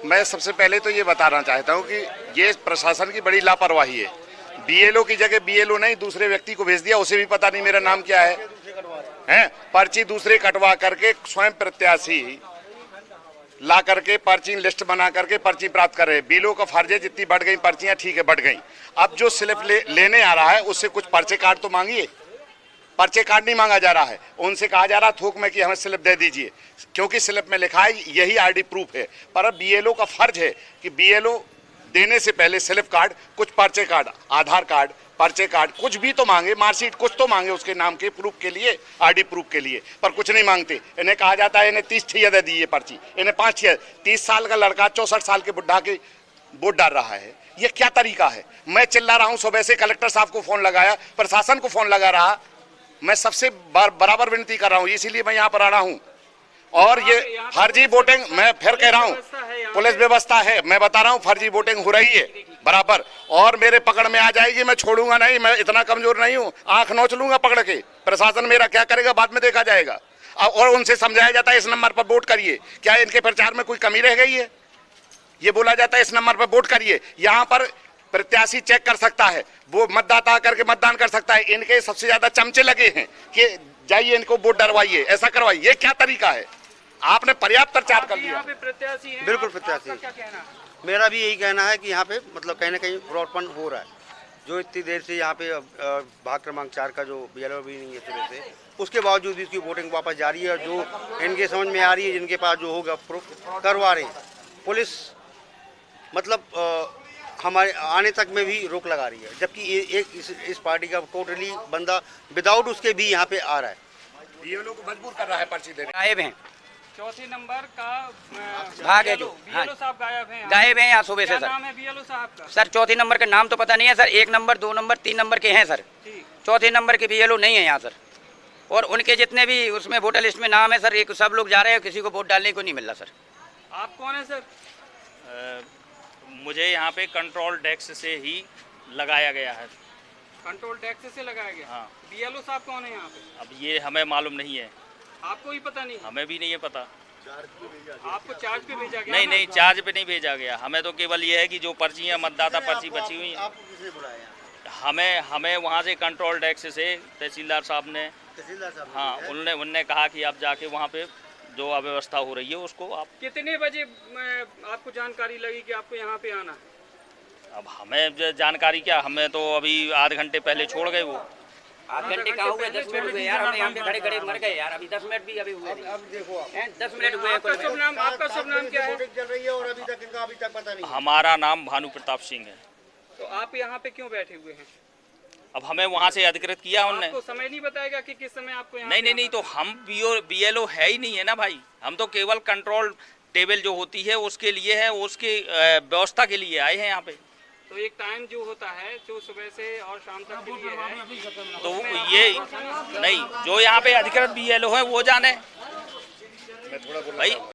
मैं सबसे पहले तो ये बताना चाहता हूँ कि ये प्रशासन की बड़ी लापरवाही है। बीएलओ की जगह बीएलओ नहीं दूसरे व्यक्ति को भेज दिया, उसे भी पता नहीं मेरा नाम क्या है। पर्ची दूसरे कटवा करके स्वयं प्रत्याशी ला करके पर्ची लिस्ट बना करके पर्ची प्राप्त कर रहे हैं। बीएलओ का फर्ज है, जितनी बढ़ गई पर्चियां ठीक है बढ़ गई। अब जो स्लिप लेने आ रहा है उससे कुछ पर्चे कार्ड तो मांगिए। पर्चे कार्ड नहीं मांगा जा रहा है, उनसे कहा जा रहा थोक में कि हमें स्लिप दे दीजिए, क्योंकि स्लिप में लिखा है यही आईडी प्रूफ है। पर अब बीएलओ का फर्ज है कि बीएलओ देने से पहले स्लिप कार्ड, कुछ पर्चे कार्ड, आधार कार्ड, पर्चे कार्ड, कुछ भी तो मांगे, मार्कशीट कुछ तो मांगे उसके नाम के प्रूफ के लिए, आईडी प्रूफ के लिए, पर कुछ नहीं मांगते। इन्हें कहा जाता है इन्हें 30 ठिया दे दी ये पर्ची, इन्हें 5 ठिया। 30 साल का लड़का 64 साल के बुढ़ा के वोट डाल रहा है, ये क्या तरीका है? मैं चिल्ला रहा हूं, सुबह से कलेक्टर साहब को फोन लगाया, प्रशासन को फोन लगा रहा, मैं सबसे बराबर विनती कर रहा हूं, इसीलिए मैं यहाँ पर आ रहा हूं। और ये फर्जी वोटिंग, मैं फिर कह रहा हूं, पुलिस व्यवस्था है, मैं बता रहा हूं फर्जी वोटिंग हो रही है बराबर, और मेरे पकड़ में आ जाएगी, मैं छोड़ूंगा नहीं, मैं इतना कमजोर नहीं हूं, आंख नोच लूंगा पकड़ के। प्रशासन मेरा क्या करेगा बाद में देखा जाएगा। और उनसे समझाया जाता है इस नंबर पर वोट करिए, क्या इनके प्रचार में कोई कमी रह गई है? ये बोला जाता है इस नंबर पर वोट करिए, यहाँ पर प्रत्याशी चेक कर सकता है, वो मतदाता करके मतदान कर सकता है। इनके सबसे ज्यादा चमचे लगे हैं कि जाइए इनको वोट डरवाइए, ऐसा करवाइए, ये क्या तरीका है? आपने पर्याप्त प्रचार कर लिया। प्रत्याशी हैं, बिल्कुल प्रत्याशी। क्या कहना? मेरा भी यही कहना है कि यहाँ पे मतलब कहीं ना कहीं फ्रॉडपन हो रहा है। जो इतनी देर से यहाँ पे भाग क्रमांक 4 का जो बीएलओ भी नहीं है सुबह से, उसके बावजूद भी इसकी वोटिंग वापस जारी है, और जो इनके समझ में आ रही है, जिनके पास जो होगा प्रूफ करवा रहे हैं। पुलिस मतलब हमारे आने तक में भी रोक लगा रही है, जबकि एक इस पार्टी का टोटली बंदा विदाउट उसके भी यहाँ पे आ रहा है। बीएलओ को मजबूर कर रहा है पर्ची देने। गायब हैं, चौथे नंबर का भाग है जो बीएलओ साहब गायब हैं यहाँ सुबह से क्या सर। नाम है बीएलओ साहब का? सर चौथे नंबर का नाम तो पता नहीं है सर, 1 नंबर 2 नंबर 3 नंबर के हैं सर, चौथे नंबर के बीएलओ नहीं है यहाँ सर। और उनके जितने भी उसमें वोटर लिस्ट में नाम है सर, एक सब लोग जा रहे हैं, किसी को वोट डालने को नहीं मिल रहा सर। आप कौन है सर? मुझे यहाँ पे कंट्रोल डेस्क से ही लगाया गया है। कंट्रोल डेस्क से लगाया गया? हाँ। बीएलओ साहब कौन है यहाँ पे? अब ये हमें मालूम नहीं है। आपको ही पता नहीं? हमें भी नहीं है पता। आपको चार्ज पे भेजा गया? नहीं, चार्ज पे नहीं भेजा गया, हमें तो केवल ये है कि जो पर्चियाँ मतदाता पर्ची बची हुई हैं, हमें वहाँ से कंट्रोल डेस्क से तहसीलदार साहब ने, हाँ, उनने कहा कि आप जाके वहाँ पे जो अव्यवस्था हो रही है उसको आप। कितने बजे आपको जानकारी लगी कि आपको यहाँ पे आना है? अब हमें जानकारी क्या, हमें तो अभी आध घंटे पहले छोड़ गए वो। आध घंटे कहाँ हुए, 10 मिनट हुए यार, हम यहाँ पे खड़े खड़े मर गए यार, अभी 10 मिनट भी अभी हुए नहीं। अब देखो 10 मिनट हुए। आपका शुभ नाम क्या है? चल रही है और अभी तक इनका पता नहीं। हमारा नाम भानु प्रताप सिंह है। तो आप यहाँ पे क्यों बैठे हुए हैं? अब हमें वहाँ से अधिकृत किया उनने। आपको समय नहीं बताएगा कि किस समय आपको यहाँ? नहीं, तो हम बीएलओ है ही नहीं है ना भाई, हम तो केवल कंट्रोल टेबल जो होती है उसके लिए है, उसके व्यवस्था के लिए आए हैं यहाँ पे। तो एक टाइम जो होता है जो सुबह से और शाम तक के लिए है, तो ये नहीं, जो यहाँ पे अधिकृत बीएलओ है वो जाने भाई।